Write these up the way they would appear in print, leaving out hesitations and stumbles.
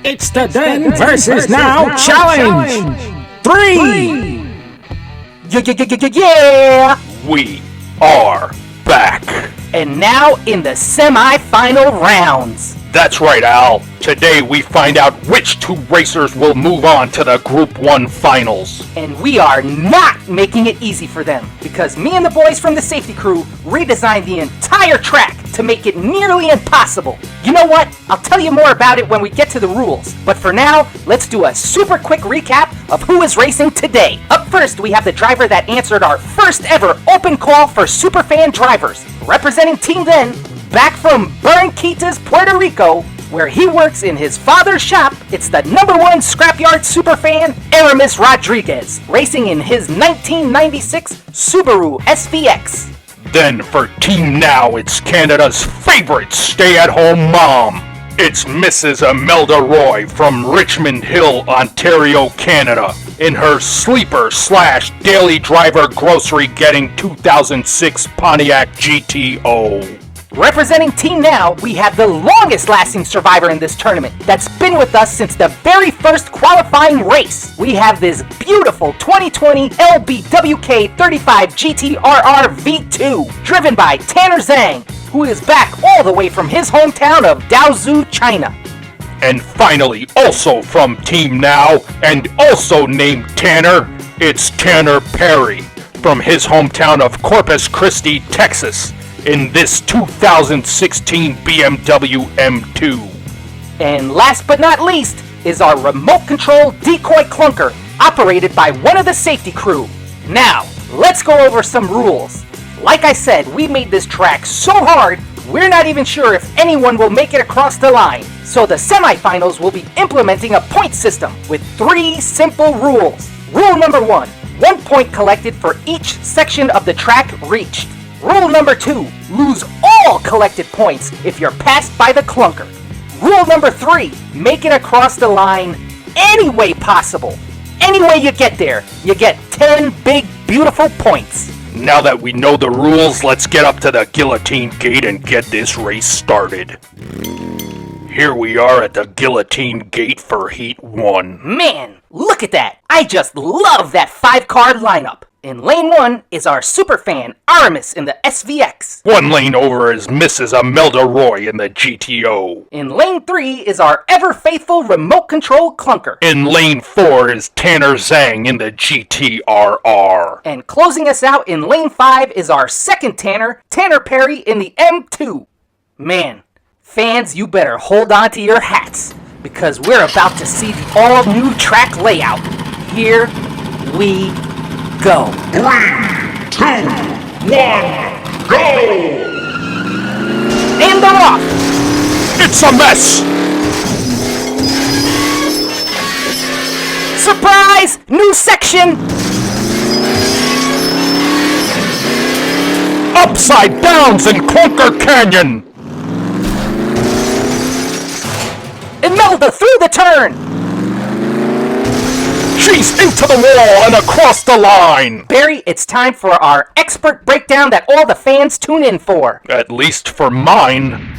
It's the Then versus Now Challenge! 3! Yeah! We are back. And now in the semi-final rounds. That's right, Al. Today we find out which two racers will move on to the Group 1 finals. And we are not making it easy for them, because me and the boys from the safety crew redesigned the entire track to make it nearly impossible. You know what? I'll tell you more about it when we get to the rules. But for now, let's do a super quick recap of who is racing today. Up first, we have the driver that answered our first ever open call for Superfan drivers. Representing Team Then, back from Barranquitas, Puerto Rico, where he works in his father's shop, it's the #1 Scrapyard superfan, Aramis Rodriguez, racing in his 1996 Subaru SVX. Then for Team Now, it's Canada's favorite stay-at-home mom. It's Mrs. Imelda Roy from Richmond Hill, Ontario, Canada, in her sleeper/daily driver grocery-getting 2006 Pontiac GTO. Representing Team Now, we have the longest-lasting survivor in this tournament that's been with us since the very first qualifying race. We have this beautiful 2020 LBWK 35 GTRR V2, driven by Tanner Zhang, who is back all the way from his hometown of Daozhou, China. And finally, also from Team Now, and also named Tanner, it's Tanner Perry, from his hometown of Corpus Christi, Texas, in this 2016 BMW M2. And last but not least is our remote control decoy clunker, operated by one of the safety crew. Now, let's go over some rules. Like I said, we made this track so hard, we're not even sure if anyone will make it across the line. So the semifinals will be implementing a point system with 3 simple rules. Rule number 1, 1 point collected for each section of the track reached. Rule number 2, lose all collected points if you're passed by the clunker. Rule number 3, make it across the line any way possible. Any way you get there, you get 10 big, beautiful points. Now that we know the rules, let's get up to the guillotine gate and get this race started. Here we are at the guillotine gate for Heat 1. Man, look at that! I just love that 5-car lineup. In lane 1 is our superfan, Aramis in the SVX. 1 lane over is Mrs. Imelda Roy in the GTO. In lane 3 is our ever-faithful remote control clunker. In lane 4 is Tanner Zhang in the GTRR. And closing us out in lane 5 is our second Tanner, Tanner Perry in the M2. Man, fans, you better hold on to your hats, because we're about to see the all-new track layout. Here we go. 3, 2, 1, go! And they're off! It's a mess! Surprise! New section! Upside downs in Clunker Canyon! Imelda through the turn! She's into the wall and across the line! Barry, it's time for our expert breakdown that all the fans tune in for. At least for mine.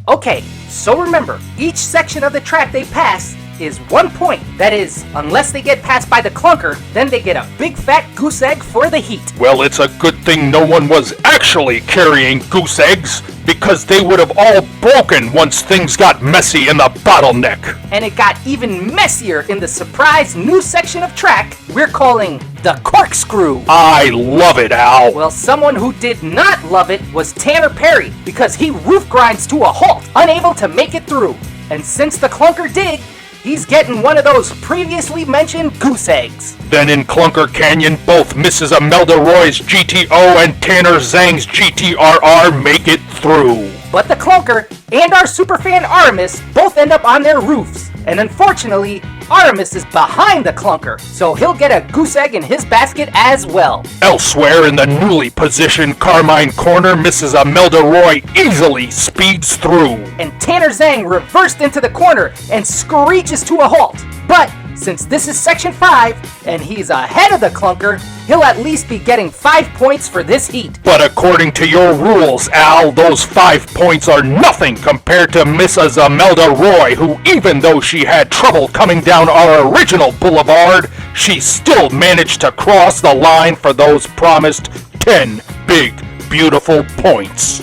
Okay, so remember, each section of the track they pass is 1 point. That is, unless they get passed by the clunker, then they get a big fat goose egg for the heat. Well, it's a good thing no one was actually carrying goose eggs, because they would have all broken once things got messy in the bottleneck. And it got even messier in the surprise new section of track we're calling the corkscrew. I love it, Al. Well, someone who did not love it was Tanner Perry, because he roof grinds to a halt, unable to make it through. And since the clunker did, he's getting one of those previously mentioned goose eggs. Then in Clunker Canyon, both Mrs. Imelda Roy's GTO and Tanner Zhang's GTRR make it through. But the clunker and our superfan Aramis both end up on their roofs. And unfortunately, Aramis is behind the clunker, so he'll get a goose egg in his basket as well. Elsewhere in the newly positioned Carmine corner, Mrs. Imelda Roy easily speeds through. And Tanner Zhang reversed into the corner and screeches to a halt. But Since this is Section 5, and he's ahead of the clunker, he'll at least be getting 5 points for this heat. But according to your rules, Al, those 5 points are nothing compared to Mrs. Imelda Roy, who, even though she had trouble coming down our original boulevard, she still managed to cross the line for those promised 10 big, beautiful points.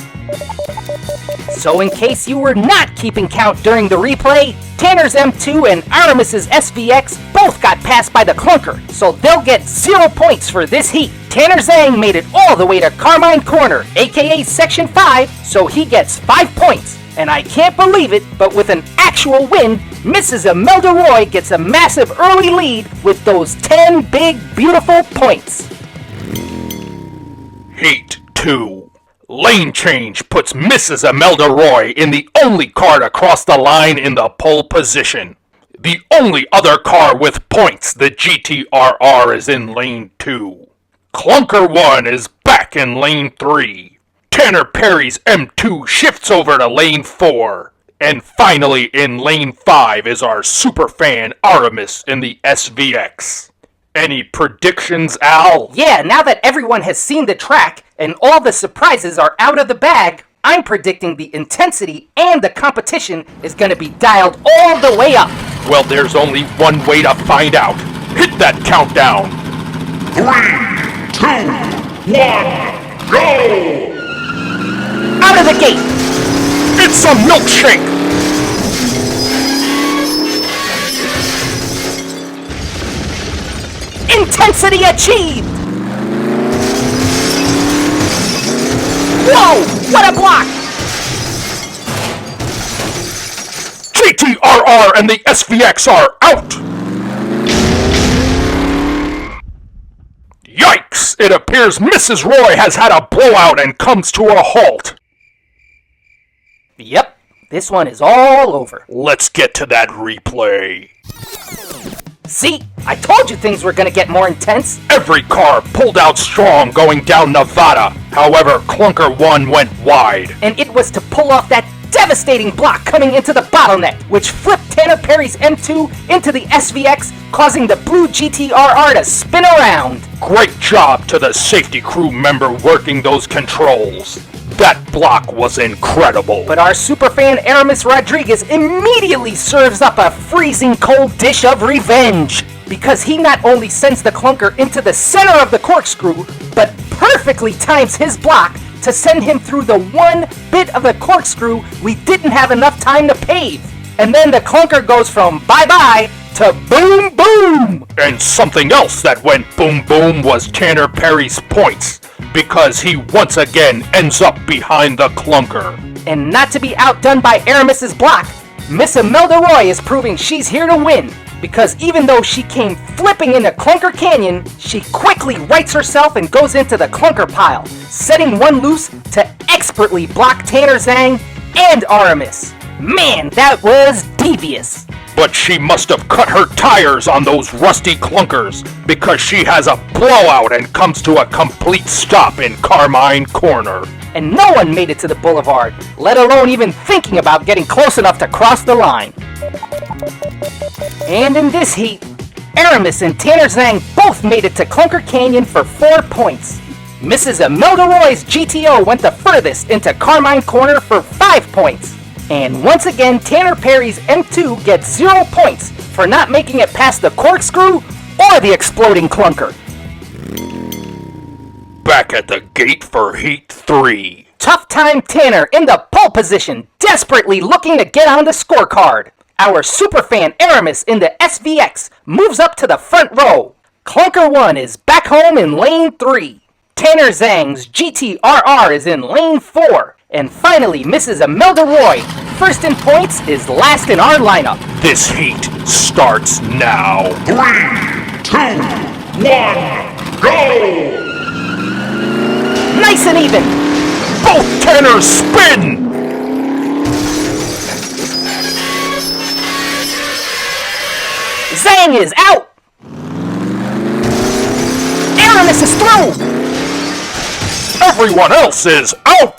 So in case you were not keeping count during the replay, Tanner's M2 and Aramis's SVX both got passed by the clunker, so they'll get 0 points for this heat. Tanner Zhang made it all the way to Carmine Corner, aka Section 5, so he gets 5 points. And I can't believe it, but with an actual win, Mrs. Imelda Roy gets a massive early lead with those 10 big, beautiful points. Heat 2. Lane change puts Mrs. Imelda Roy in the only car to cross the line in the pole position. The only other car with points, the GTRR, is in lane 2. Clunker 1 is back in lane 3. Tanner Perry's M2 shifts over to lane 4. And finally in lane 5 is our superfan Aramis in the SVX. Any predictions, Al? Yeah, now that everyone has seen the track and all the surprises are out of the bag, I'm predicting the intensity and the competition is going to be dialed all the way up. Well, there's only one way to find out. Hit that countdown. 3, 2, 1, go! Out of the gate! It's a milkshake! Intensity achieved! Whoa! What a block! GTRR and the SVX are out! Yikes! It appears Mrs. Roy has had a blowout and comes to a halt. Yep, this one is all over. Let's get to that replay. See, I told you things were gonna get more intense. Every car pulled out strong going down Nevada. However, Clunker 1 went wide. And it was to pull off that devastating block coming into the bottleneck, which flipped Tanner Perry's M2 into the SVX, causing the blue GTRR to spin around. Great job to the safety crew member working those controls. That block was incredible. But our superfan Aramis Rodriguez immediately serves up a freezing cold dish of revenge, because he not only sends the clunker into the center of the corkscrew, but perfectly times his block to send him through the one bit of the corkscrew we didn't have enough time to pave. And then the clunker goes from bye-bye to boom boom! And something else that went boom boom was Tanner Perry's points, because he once again ends up behind the clunker. And not to be outdone by Aramis's block, Miss Imelda Roy is proving she's here to win, because even though she came flipping into Clunker Canyon, she quickly rights herself and goes into the clunker pile, setting one loose to expertly block Tanner Zhang and Aramis. Man, that was devious. But she must have cut her tires on those rusty clunkers, because she has a blowout and comes to a complete stop in Carmine Corner. And no one made it to the boulevard, let alone even thinking about getting close enough to cross the line. And in this heat, Aramis and Tanner Zhang both made it to Clunker Canyon for 4 points. Mrs. Imelda Roy's GTO went the furthest into Carmine Corner for 5 points. And once again, Tanner Perry's M2 gets 0 points for not making it past the corkscrew or the exploding clunker. Back at the gate for Heat 3. Tough Time Tanner in the pole position, desperately looking to get on the scorecard. Our superfan Aramis in the SVX moves up to the front row. Clunker 1 is back home in lane 3. Tanner Zhang's GTRR is in lane 4. And finally, Mrs. Imelda Roy, first in points, is last in our lineup. This heat starts now. 3, 2, 1, go! Nice and even. Both Tanners spin! Zhang is out. Aramis is through. Everyone else is out!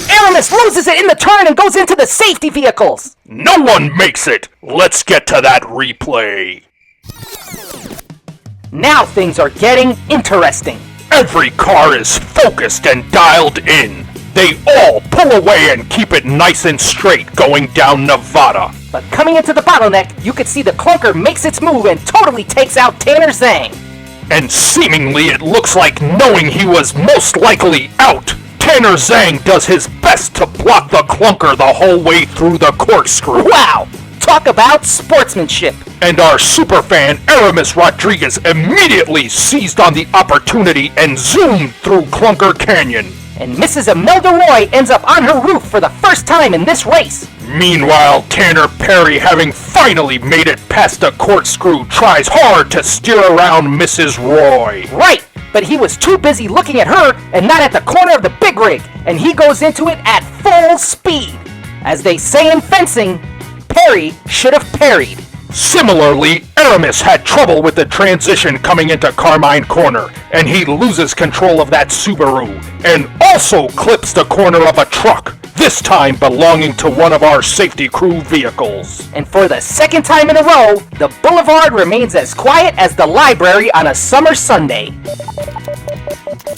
Aramis Aramis loses it in the turn and goes into the safety vehicles. No one makes it! Let's get to that replay. Now things are getting interesting. Every car is focused and dialed in. They all pull away and keep it nice and straight going down Nevada. But coming into the bottleneck, you could see the clunker makes its move and totally takes out Tanner Zhang. And seemingly it looks like, knowing he was most likely out, Tanner Zhang does his best to block the clunker the whole way through the corkscrew. Wow! Talk about sportsmanship. And our superfan Aramis Rodriguez immediately seized on the opportunity and zoomed through Clunker Canyon. And Mrs. Imelda Roy ends up on her roof for the first time in this race. Meanwhile, Tanner Perry, having finally made it past the corkscrew, tries hard to steer around Mrs. Roy. Right, but he was too busy looking at her and not at the corner of the big rig, and he goes into it at full speed. As they say in fencing, Perry should have parried. Similarly, Aramis had trouble with the transition coming into Carmine Corner, and he loses control of that Subaru, and also clips the corner of a truck, this time belonging to one of our safety crew vehicles. And for the second time in a row, the boulevard remains as quiet as the library on a summer Sunday.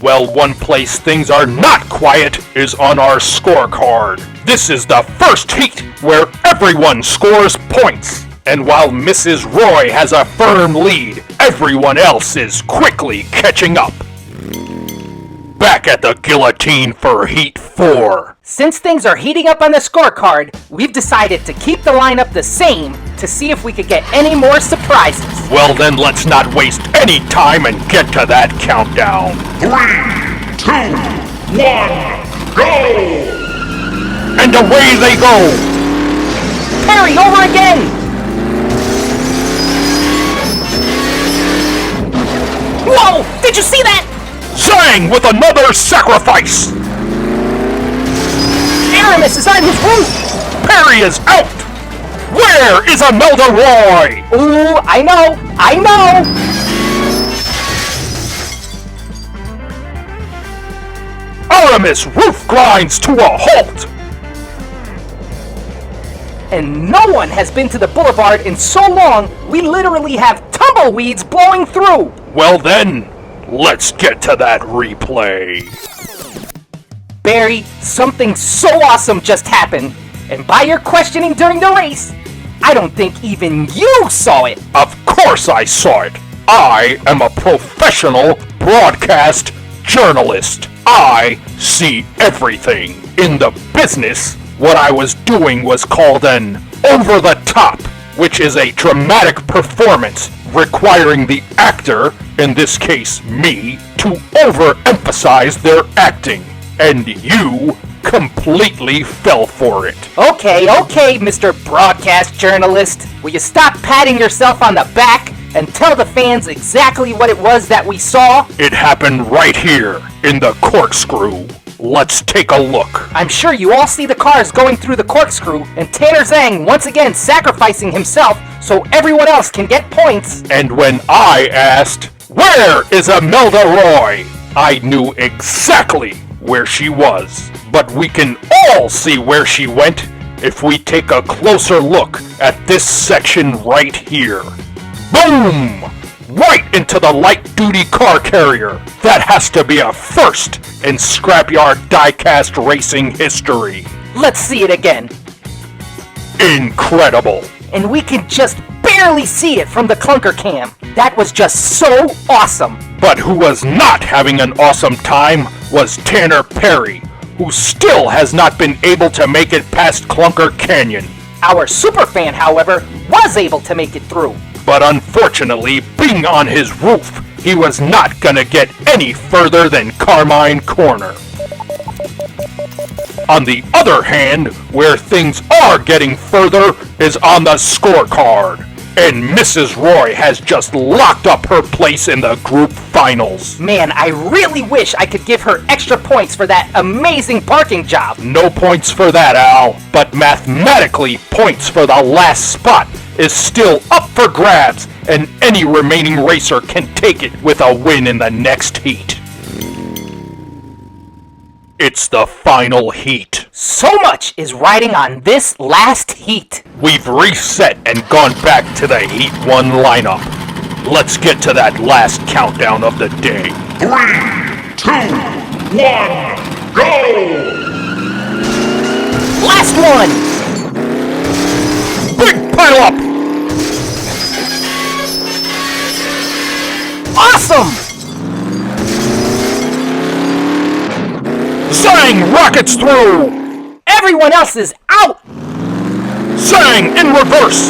Well, one place things are not quiet is on our scorecard. This is the first heat where everyone scores points. And while Mrs. Roy has a firm lead, everyone else is quickly catching up. Back at the guillotine for Heat 4. Since things are heating up on the scorecard, we've decided to keep the lineup the same to see if we could get any more surprises. Well then, let's not waste any time and get to that countdown. 3, 2, 1, go! And away they go! Perry, over again! Whoa! Did you see that? Zhang with another sacrifice! Aramis is on his roof! Perry is out! Where is Imelda Roy? Ooh, I know! Aramis roof grinds to a halt! And no one has been to the boulevard in so long, we literally have tumbleweeds blowing through! Well then, let's get to that replay. Barry, something so awesome just happened. And by your questioning during the race, I don't think even you saw it. Of course I saw it. I am a professional broadcast journalist. I see everything. In the business, what I was doing was called an over-the-top, which is a dramatic performance requiring the actor, in this case me, to overemphasize their acting. And you completely fell for it. Okay, Mr. Broadcast Journalist. Will you stop patting yourself on the back and tell the fans exactly what it was that we saw? It happened right here in the corkscrew. Let's take a look. I'm sure you all see the cars going through the corkscrew and Tanner Zhang once again sacrificing himself so everyone else can get points. And when I asked, "Where is Imelda Roy?" I knew exactly where she was. But we can all see where she went if we take a closer look at this section right here. Boom! Right into the light-duty car carrier. That has to be a first in Scrapyard Diecast racing history. Let's see it again. Incredible. And we can just barely see it from the clunker cam. That was just so awesome. But who was not having an awesome time was Tanner Perry, who still has not been able to make it past Clunker Canyon. Our superfan, however, was able to make it through. But unfortunately, being on his roof, he was not gonna get any further than Carmine Corner. On the other hand, where things are getting further is on the scorecard. And Mrs. Roy has just locked up her place in the group finals. Man, I really wish I could give her extra points for that amazing barking job. No points for that, Al. But mathematically, points for the last spot is still up for grabs, and any remaining racer can take it with a win in the next heat. It's the final heat. So much is riding on this last heat. We've reset and gone back to the Heat 1 lineup. Let's get to that last countdown of the day. 3, 2, 1, go! Last one! Big pile up! Awesome! Zang rockets through! Everyone else is out! Zang in reverse!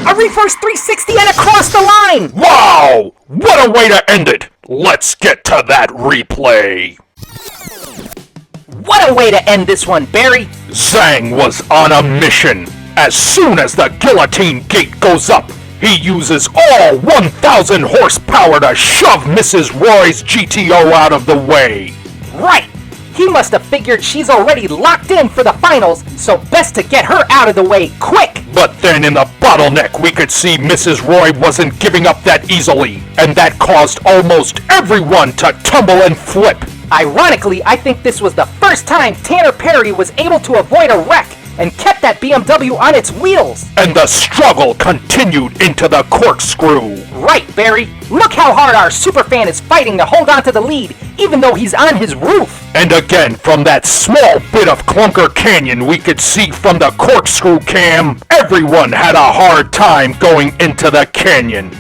A reverse 360 and across the line! Wow! What a way to end it! Let's get to that replay! What a way to end this one, Barry! Zang was on a mission. As soon as the guillotine gate goes up, he uses all 1,000 horsepower to shove Mrs. Roy's GTO out of the way. Right! He must have figured she's already locked in for the finals, so best to get her out of the way quick! But then in the bottleneck, we could see Mrs. Roy wasn't giving up that easily, and that caused almost everyone to tumble and flip. Ironically, I think this was the first time Tanner Perry was able to avoid a wreck and kept that BMW on its wheels. And the struggle continued into the corkscrew. Right, Barry. Look how hard our superfan is fighting to hold on to the lead, even though he's on his roof. And again, from that small bit of Clunker Canyon we could see from the corkscrew cam, everyone had a hard time going into the canyon.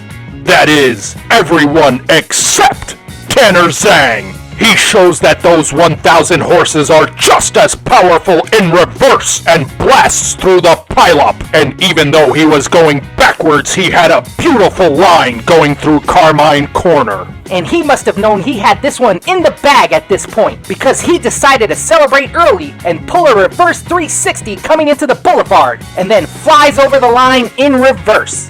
That is, everyone except Tanner Zang. He shows that those 1,000 horses are just as powerful in reverse and blasts through the pileup. And even though he was going backwards, he had a beautiful line going through Carmine Corner. And he must have known he had this one in the bag at this point, because he decided to celebrate early and pull a reverse 360 coming into the boulevard, and then flies over the line in reverse.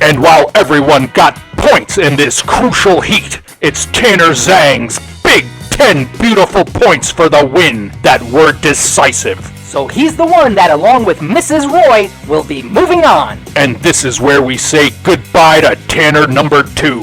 And while everyone got points in this crucial heat, it's Tanner Zang's big 10 beautiful points for the win that were decisive. So he's the one that, along with Mrs. Roy, will be moving on. And this is where we say goodbye to Tanner number 2.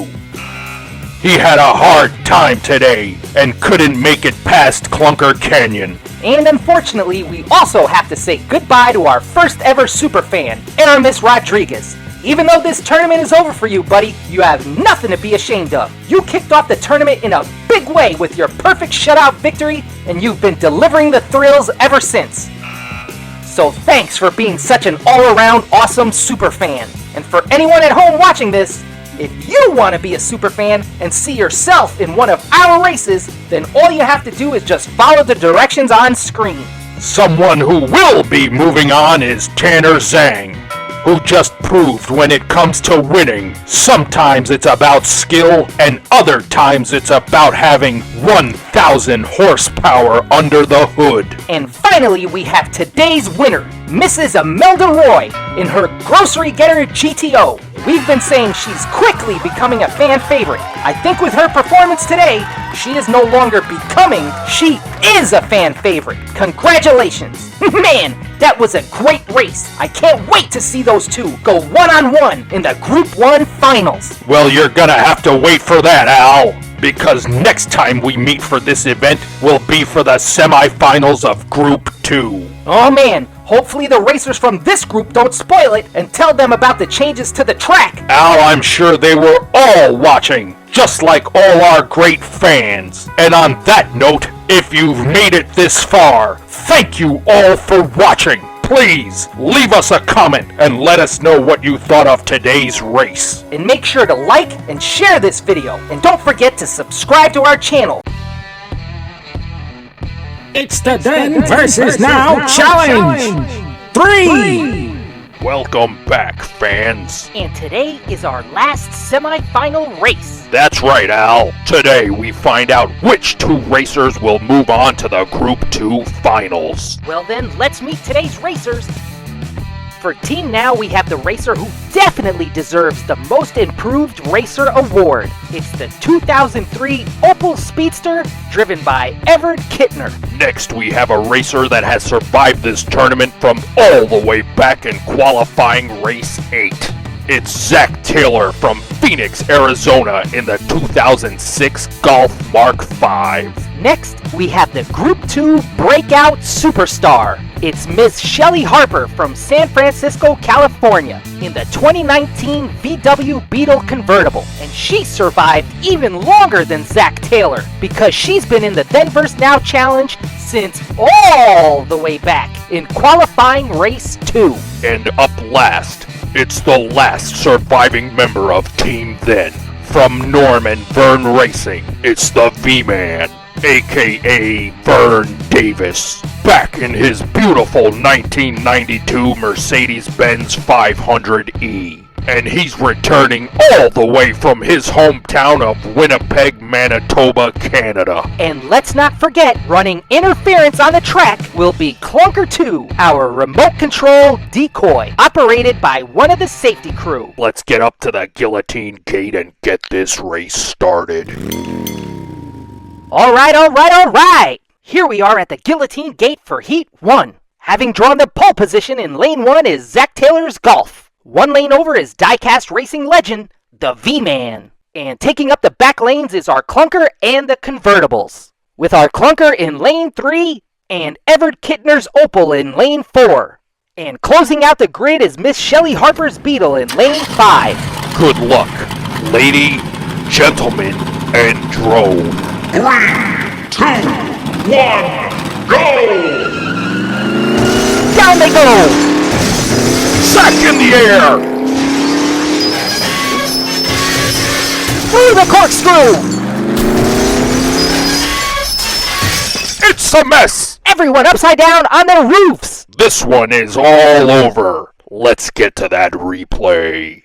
He had a hard time today and couldn't make it past Clunker Canyon. And unfortunately, we also have to say goodbye to our first ever superfan, Aramis Rodriguez. Even though this tournament is over for you, buddy, you have nothing to be ashamed of. You kicked off the tournament in a big way with your perfect shutout victory, and you've been delivering the thrills ever since. So thanks for being such an all-around awesome superfan. And for anyone at home watching this, if you want to be a superfan and see yourself in one of our races, then all you have to do is just follow the directions on screen. Someone who will be moving on is Tanner Zang, who just proved when it comes to winning, sometimes it's about skill and other times it's about having 1,000 horsepower under the hood. And finally, we have today's winner, Mrs. Imelda Roy, in her Grocery Getter GTO. We've been saying she's quickly becoming a fan favorite. I think with her performance today, she is no longer becoming, she is a fan favorite. Congratulations. Man, that was a great race. I can't wait to see those two go one-on-one in the Group 1 finals. Well, you're gonna have to wait for that, Al, because next time we meet for this event will be for the semifinals of Group 2. Oh man, hopefully the racers from this group don't spoil it and tell them about the changes to the track. Al, I'm sure they were all watching, just like all our great fans. And on that note, if you've made it this far, thank you all for watching. Please leave us a comment and let us know what you thought of today's race. And make sure to like and share this video. And don't forget to subscribe to our channel. It's the Then versus Now Challenge! 3! Welcome back, fans. And today is our last semi-final race. That's right, Al. Today we find out which two racers will move on to the Group 2 finals. Well then, let's meet today's racers. For Team Now, we have the racer who definitely deserves the Most Improved Racer Award. It's the 2003 Opel Speedster, driven by Everett Kittner. Next, we have a racer that has survived this tournament from all the way back in qualifying race 8. It's Zach Taylor from Phoenix, Arizona in the 2006 Golf Mark V. Next, we have the Group 2 Breakout Superstar. It's Miss Shelley Harper from San Francisco, California in the 2019 VW Beetle convertible. And she survived even longer than Zach Taylor because she's been in the Then vs. Now challenge since all the way back in qualifying race 2. And up last, it's the last surviving member of Team Then. From Norman Vern Racing, it's the V-Man, aka Vern Davis, back in his beautiful 1992 Mercedes-Benz 500E. And he's returning all the way from his hometown of Winnipeg, Manitoba, Canada. And let's not forget, running interference on the track will be Clunker 2, our remote control decoy, operated by one of the safety crew. Let's get up to the guillotine gate and get this race started. All right. Here we are at the guillotine gate for Heat 1. Having drawn the pole position in lane 1 is Zach Taylor's Golf. One lane over is Diecast racing legend, the V-Man. And taking up the back lanes is our Clunker and the convertibles, with our Clunker in lane 3 and Everett Kittner's Opel in lane 4. And closing out the grid is Miss Shelley Harper's Beetle in lane 5. Good luck, lady, gentlemen, and drone. 3, 2, 1, go! Down they go! Sack in the air! Through the corkscrew! It's a mess! Everyone upside down on their roofs! This one is all over. Let's get to that replay.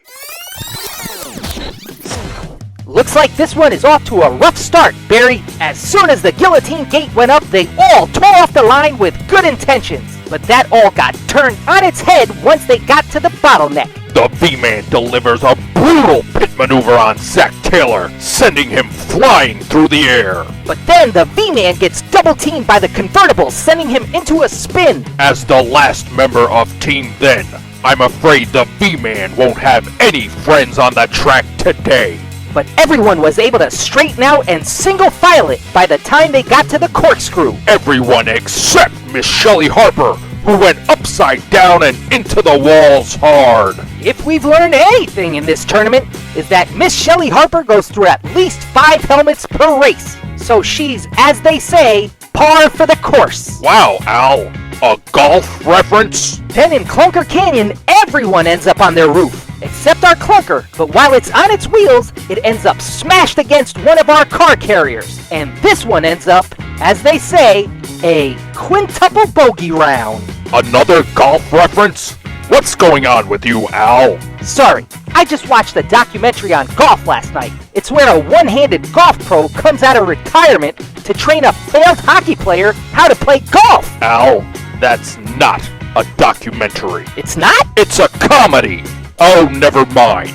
Looks like this one is off to a rough start, Barry. As soon as the guillotine gate went up, they all tore off the line with good intentions. But that all got turned on its head once they got to the bottleneck. The V-Man delivers a brutal pit maneuver on Zach Taylor, sending him flying through the air. But then the V-Man gets double-teamed by the convertible, sending him into a spin. As the last member of Team Then, I'm afraid the V-Man won't have any friends on the track today. But everyone was able to straighten out and single file it by the time they got to the corkscrew. Everyone except Miss Shelley Harper, who went upside down and into the walls hard. If we've learned anything in this tournament, is that Miss Shelley Harper goes through at least 5 helmets per race. So she's, as they say, par for the course. Wow, Al, a golf reference? Then in Clunker Canyon, everyone ends up on their roof, except our Clunker. But while it's on its wheels, it ends up smashed against one of our car carriers. And this one ends up, as they say, a quintuple bogey round. Another golf reference? What's going on with you, Al? Sorry, I just watched a documentary on golf last night. It's where a one-handed golf pro comes out of retirement to train a failed hockey player how to play golf. Al, that's not a documentary. It's not? It's a comedy. Oh, never mind.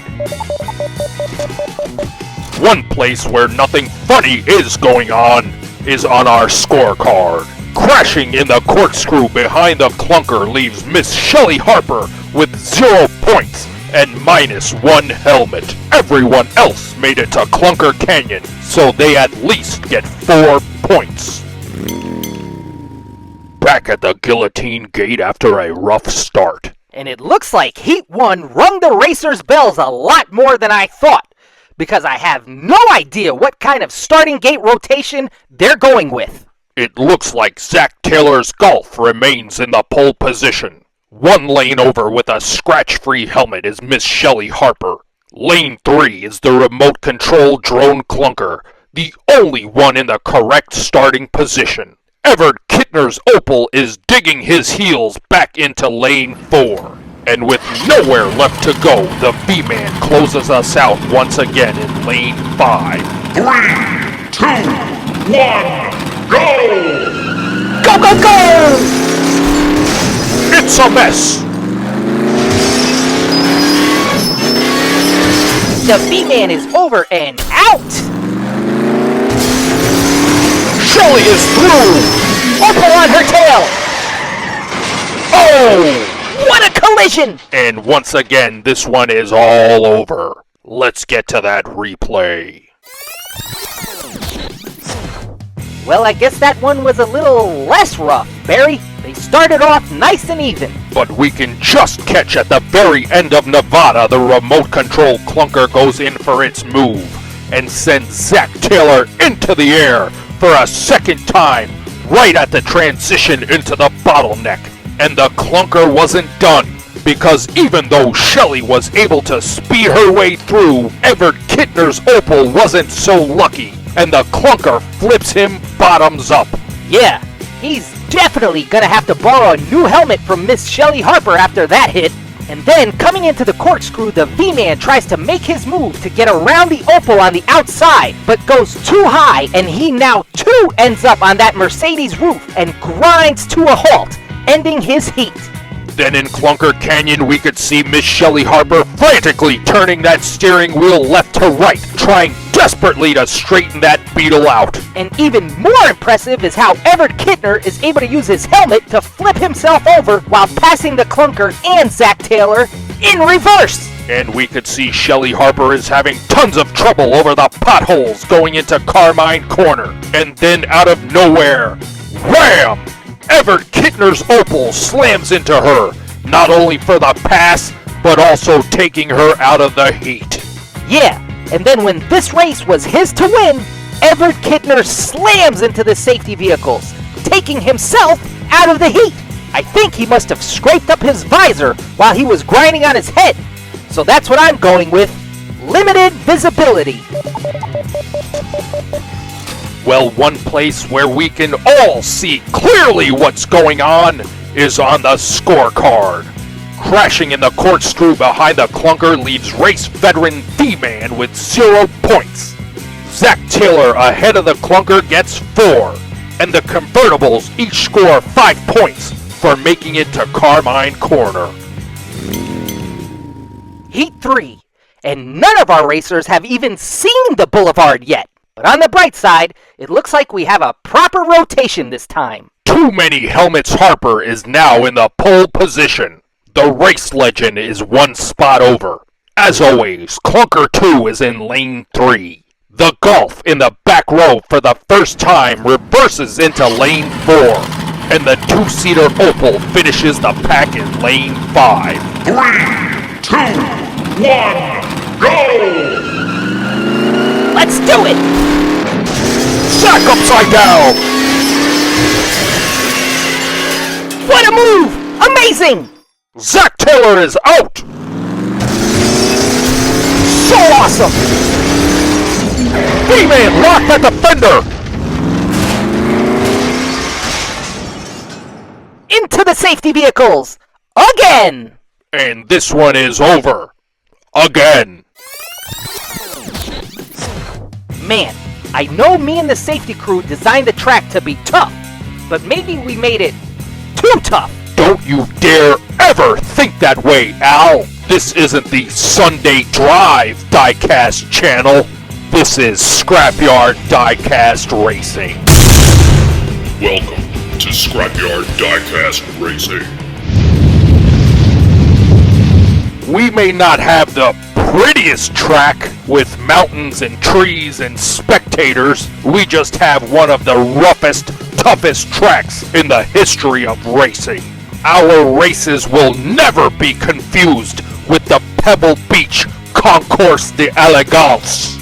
One place where nothing funny is going on is on our scorecard. Crashing in the corkscrew behind the Clunker leaves Miss Shelley Harper with 0 points and -1 helmet. Everyone else made it to Clunker Canyon, so they at least get 4 points. Back at the guillotine gate after a rough start. And it looks like Heat 1 rung the racers' bells a lot more than I thought, because I have no idea what kind of starting gate rotation they're going with. It looks like Zach Taylor's Golf remains in the pole position. One lane over with a scratch-free helmet is Miss Shelley Harper. Lane 3 is the remote control drone Clunker, the only one in the correct starting position. Everett Kittner's Opel is digging his heels back into lane 4. And with nowhere left to go, the V-Man closes us out once again in lane 5. 3, 2, 1, go! Go, go, go! It's a mess! The V-Man is over and out! Shelley is through! Opel on her tail! Oh! What a collision! And once again, this one is all over. Let's get to that replay. Well, I guess that one was a little less rough, Barry. They started off nice and even. But we can just catch at the very end of Nevada the remote control clunker goes in for its move and sends Zach Taylor into the air for a second time right at the transition into the bottleneck. And the clunker wasn't done, because even though Shelly was able to speed her way through, Everett Kittner's Opal wasn't so lucky, and the clunker flips him bottoms up. Yeah, he's definitely gonna have to borrow a new helmet from Miss Shelley Harper after that hit. And then, coming into the corkscrew, the V-Man tries to make his move to get around the Opal on the outside, but goes too high, and he now too ends up on that Mercedes roof and grinds to a halt, ending his heat. Then in Clunker Canyon, we could see Miss Shelley Harper frantically turning that steering wheel left to right, trying desperately to straighten that beetle out. And even more impressive is how Everett Kittner is able to use his helmet to flip himself over while passing the clunker and Zach Taylor in reverse. And we could see Shelley Harper is having tons of trouble over the potholes going into Carmine Corner. And then out of nowhere, wham! Everett Kittner's Opal slams into her, not only for the pass, but also taking her out of the heat. Yeah, and then when this race was his to win, Everett Kittner slams into the safety vehicles, taking himself out of the heat. I think he must have scraped up his visor while he was grinding on his head. So that's what I'm going with, limited visibility. Well, one place where we can all see clearly what's going on is on the scorecard. Crashing in the corkscrew behind the clunker leaves race veteran V-Man with 0 points. Zach Taylor ahead of the clunker gets 4, and the convertibles each score 5 points for making it to Carmine Corner. Heat 3, and none of our racers have even seen the boulevard yet. But on the bright side, it looks like we have a proper rotation this time. Too Many Helmets Harper is now in the pole position. The race legend is 1 spot over. As always, Clunker 2 is in lane 3. The Golf in the back row for the first time reverses into lane 4. And the 2-seater Opal finishes the pack in lane 5. 3, 2, 1, go! Let's do it! Zach upside down! What a move! Amazing! Zach Taylor is out! So awesome! V-Man locked at the fender! Into the safety vehicles! Again! And this one is over. Again. Man, I know me and the safety crew designed the track to be tough, but maybe we made it too tough. Don't you dare ever think that way, Al. This isn't the Sunday Drive Diecast channel. This is Scrapyard Diecast Racing. Welcome to Scrapyard Diecast Racing. We may not have the prettiest track with mountains and trees and spectators. We just have one of the roughest, toughest tracks in the history of racing. Our races will never be confused with the Pebble Beach Concours d'Elegance.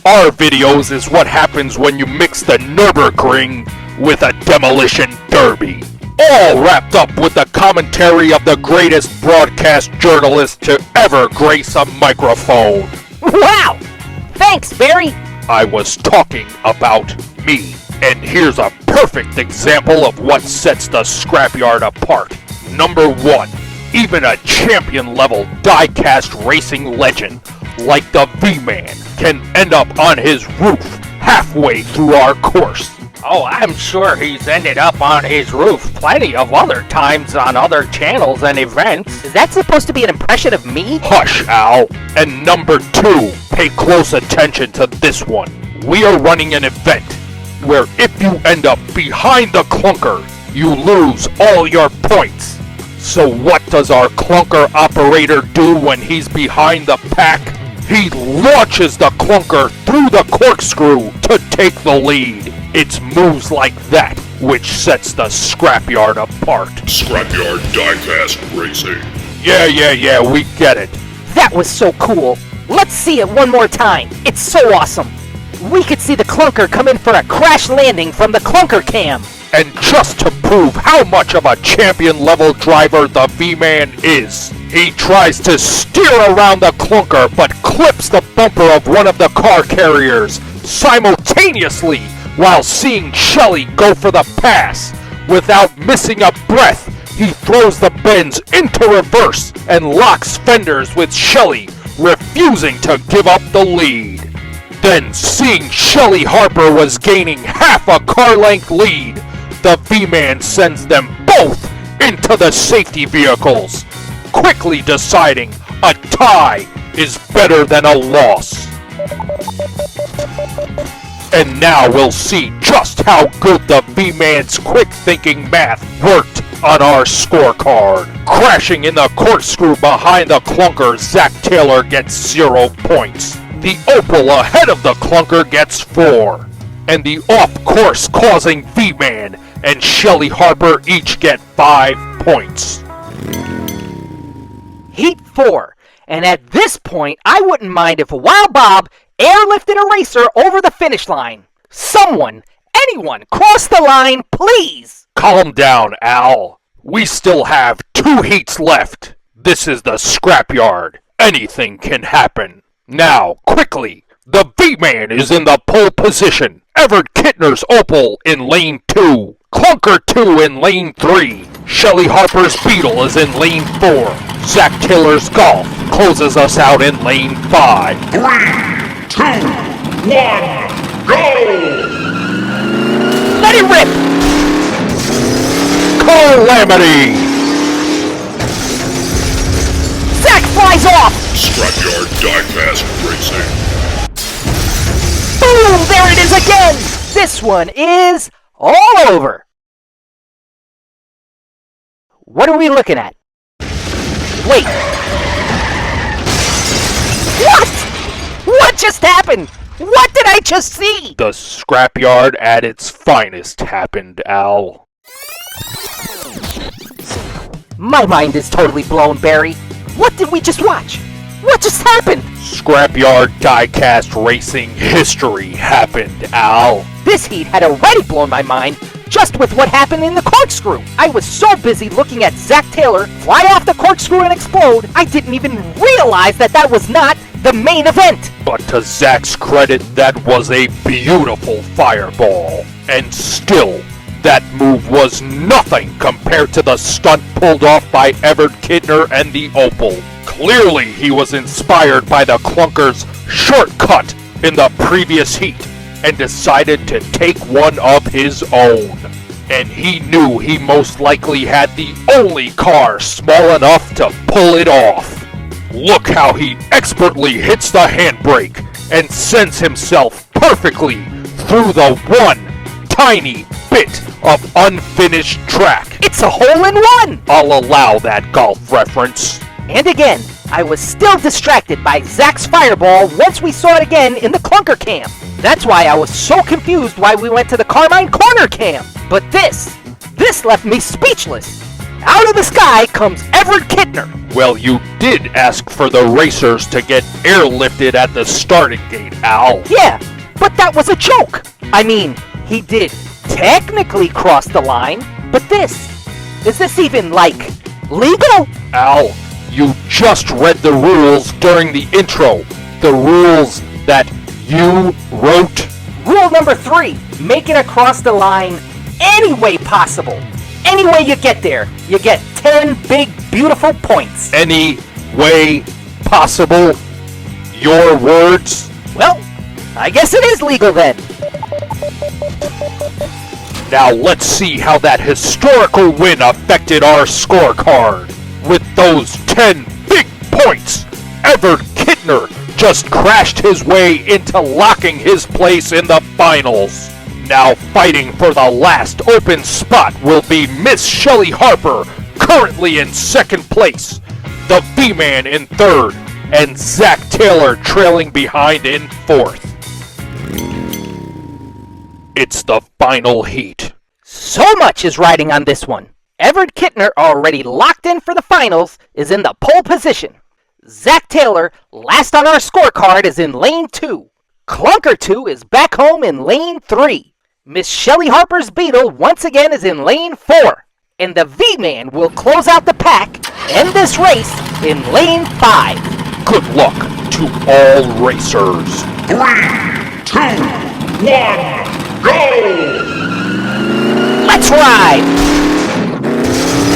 Our videos is what happens when you mix the Nürburgring with a demolition derby. All wrapped up with the commentary of the greatest broadcast journalist to ever grace a microphone. Wow! Thanks, Barry! I was talking about me. And here's a perfect example of what sets the Scrapyard apart. Number 1, even a champion-level diecast racing legend like the V-Man can end up on his roof halfway through our course. Oh, I'm sure he's ended up on his roof plenty of other times on other channels and events. Is that supposed to be an impression of me? Hush, Al. And number 2, pay close attention to this one. We are running an event where if you end up behind the clunker, you lose all your points. So what does our clunker operator do when he's behind the pack? he launches the clunker through the corkscrew to take the lead. It's moves like that which sets the Scrapyard apart. Scrapyard Diecast Racing. Yeah, we get it. That was so cool. Let's see it one more time. It's so awesome. We could see the clunker come in for a crash landing from the clunker cam. And just to prove how much of a champion-level driver the V-Man is, he tries to steer around the clunker but clips the bumper of one of the car carriers simultaneously while seeing Shelly go for the pass. Without missing a breath, he throws the Benz into reverse and locks fenders with Shelly, refusing to give up the lead. Then, seeing Shelly Harper was gaining half a car-length lead, the V-Man sends them both into the safety vehicles, quickly deciding a tie is better than a loss. And now we'll see just how good the V-Man's quick-thinking math worked on our scorecard. Crashing in the corkscrew behind the clunker, Zach Taylor gets 0 points. The Opal ahead of the clunker gets 4. And the off-course causing V-Man and Shelly Harper each get 5 points. Heat 4. And at this point, I wouldn't mind if Wild Bob airlifted a racer over the finish line. Someone, anyone, cross the line, please! Calm down, Al. We still have 2 heats left. This is the Scrapyard. Anything can happen. Now, quickly, the V-Man is in the pole position. Everett Kittner's Opal in lane 2. Clunker 2 in lane 3. Shelly Harper's Beetle is in lane 4. Zach Taylor's Golf closes us out in lane 5. 3, 2, 1, go! Let it rip! Calamity! Zach flies off! Scrapyard Diecast Racing. Boom! There it is again! This one is all over. What are we looking at? Wait. What? What just happened? What did I just see? The Scrapyard at its finest happened, Al. My mind is totally blown, Barry. What did we just watch? What just happened? Scrapyard Diecast Racing history happened, Al. This heat had already blown my mind just with what happened in the corkscrew. I was so busy looking at Zach Taylor fly off the corkscrew and explode, I didn't even realize that was not the main event. But to Zach's credit, that was a beautiful fireball. And still, that move was nothing compared to the stunt pulled off by Everett Kittner and the Opal. Clearly, he was inspired by the clunker's shortcut in the previous heat and decided to take one of his own. And he knew he most likely had the only car small enough to pull it off. Look how he expertly hits the handbrake and sends himself perfectly through the one tiny bit of unfinished track. It's a hole-in-one! I'll allow that golf reference. And again, I was still distracted by Zach's fireball once we saw it again in the clunker cam. That's why I was so confused why we went to the Carmine corner cam. But this left me speechless. Out of the sky comes Everett Kittner. Well, you did ask for the racers to get airlifted at the starting gate, Al. Yeah, but that was a joke. I mean, he did technically cross the line, but is this even, like, legal? Al, you just read the rules during the intro. The rules that you wrote. Rule number 3, make it across the line any way possible. Any way you get there, you get 10 big, beautiful points. Any way possible. Your words. Well, I guess it is legal then. Now let's see how that historical win affected our scorecard. With those 10 big points, Everett Kittner just crashed his way into locking his place in the finals. Now fighting for the last open spot will be Miss Shelly Harper, currently in second place, the V-Man in third, and Zach Taylor trailing behind in 4th. It's the final heat. So much is riding on this one. Everett Kittner, already locked in for the finals, is in the pole position. Zach Taylor, last on our scorecard, is in lane 2. Clunker 2 is back home in lane 3. Miss Shelley Harper's Beetle once again is in lane 4. And the V-Man will close out the pack, end this race, in lane 5. Good luck to all racers. 3, 2, 1, go! Let's ride!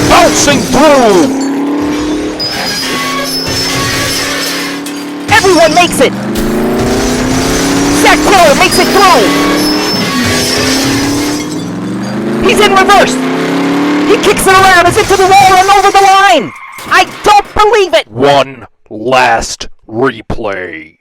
Bouncing through! Everyone makes it! Zach Taylor makes it through! He's in reverse! He kicks it around, is into the wall and over the line! I don't believe it! One last replay.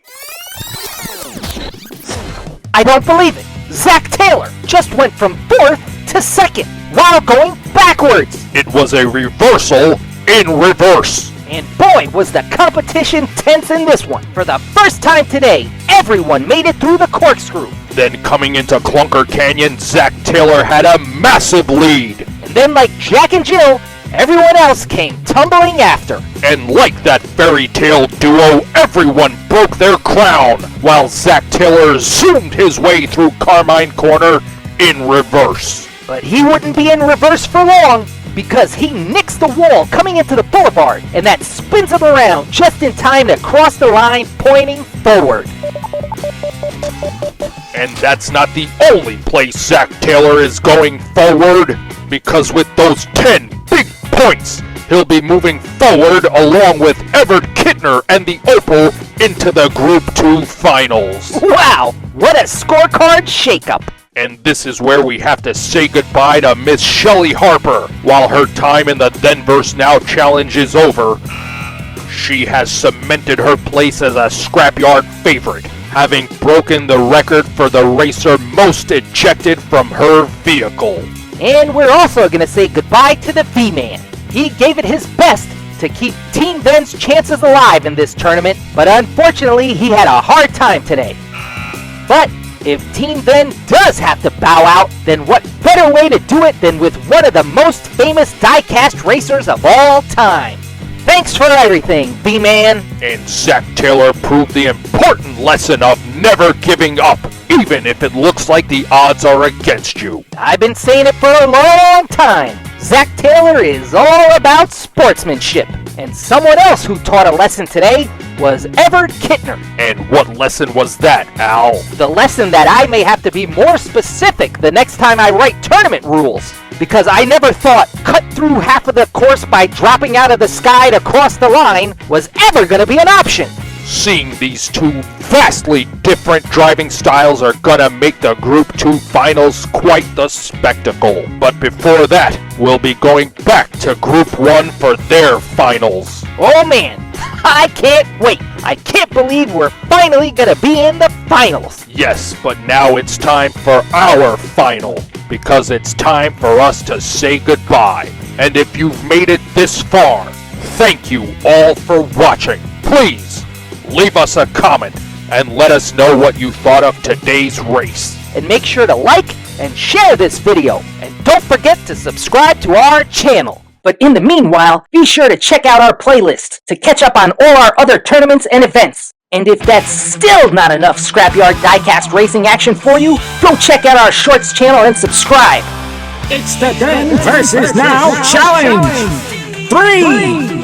I don't believe it! Zach Taylor just went from 4th to 2nd while going backwards! It was a reversal in reverse. And boy, was the competition tense in this one. For the first time today, everyone made it through the corkscrew. Then coming into Clunker Canyon, Zach Taylor had a massive lead. And then like Jack and Jill, everyone else came tumbling after. And like that fairy tale duo, everyone broke their crown while Zach Taylor zoomed his way through Carmine Corner in reverse. But he wouldn't be in reverse for long, because he nicks the wall coming into the boulevard, and that spins him around just in time to cross the line pointing forward. And that's not the only place Zach Taylor is going forward, because with those 10 big points, he'll be moving forward along with Everett Kittner and the Opal into the Group 2 finals. Wow, what a scorecard shakeup! And this is where we have to say goodbye to Miss Shelley Harper. While her time in the Then vs. Now challenge is over, she has cemented her place as a Scrapyard favorite, having broken the record for the racer most ejected from her vehicle. And we're also going to say goodbye to the V-Man. He gave it his best to keep Team Ven's chances alive in this tournament, but unfortunately he had a hard time today. But if Team Ven does have to bow out, then what better way to do it than with one of the most famous diecast racers of all time. Thanks for everything, V-Man. And Zach Taylor proved the important lesson of never giving up, even if it looks like the odds are against you. I've been saying it for a long time. Zach Taylor is all about sportsmanship. And someone else who taught a lesson today was Everett Kittner. And what lesson was that, Al? The lesson that I may have to be more specific the next time I write tournament rules. Because I never thought cut through half of the course by dropping out of the sky to cross the line was ever going to be an option. Seeing these two vastly different driving styles are gonna make the Group 2 finals quite the spectacle. But before that, we'll be going back to Group 1 for their finals. Oh man, I can't wait. I can't believe we're finally gonna be in the finals. Yes, but now it's time for our final, because it's time for us to say goodbye. And if you've made it this far, thank you all for watching. Please, leave us a comment and let us know what you thought of today's race. And make sure to like and share this video. And don't forget to subscribe to our channel. But in the meanwhile, be sure to check out our playlist to catch up on all our other tournaments and events. And if that's still not enough Scrapyard Diecast racing action for you, go check out our Shorts channel and subscribe. It's the Then vs. Now challenge! 3,